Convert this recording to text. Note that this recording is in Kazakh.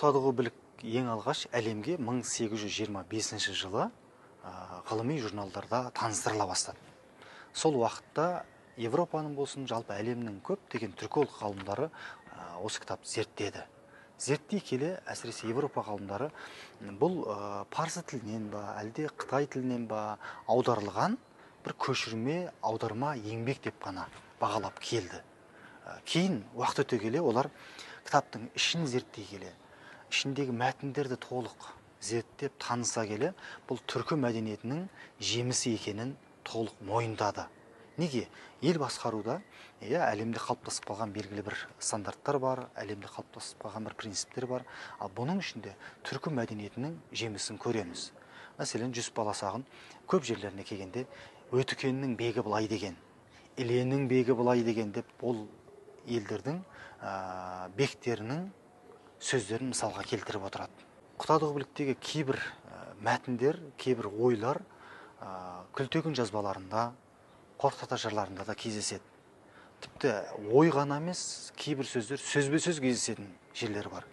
Құтадығы білік ең алғаш әлемге 1825 жылы ғылыми журналдарда таныстырыла бастады. Сол уақытта Европаның болсын, жалпы әлемнің көптеген түрколог ғалымдары осы кітапты зерттеді. Зерттей келе, әсіресе Европа ғалымдары бұл парсы тілінен ба, әлде Қытай тілінен ба аударылған бір көшірме, аударма, еңбек деп қана бағалап келді. Кейін уақыт өте келе олар кітаптың ішін зерттей келе, ішіндегі мәтіндерді толық зерттеп таныса келе, бұл түркі мәдениетінің жемісі екенін толық мойындады. Неге? Ел басқаруда әлемде қалыптасып қалған белгілі бір стандарттар бар, әлемде қалыптасып қалған бір принциптер бар. Ал бұның ішінде түркі мәдениетінің жемісін көреміз. Мәселен, Жүсіп баласағын көп жерлеріне келгенде Өтікеннің бегі былай деген, Іленің бегі былай деген деп, ол елдердің бектерінің сөздерін мысалға келтіріп отырады. Құтадығы біліктегі кейбір мәтіндер, кейбір ойлар Күлтегін жазбаларында, Қорқыт ата жырларында да кездеседі. Тіпті ой ғана емес, кейбір сөздер сөзбе-сөз кездесетін жерлері бар.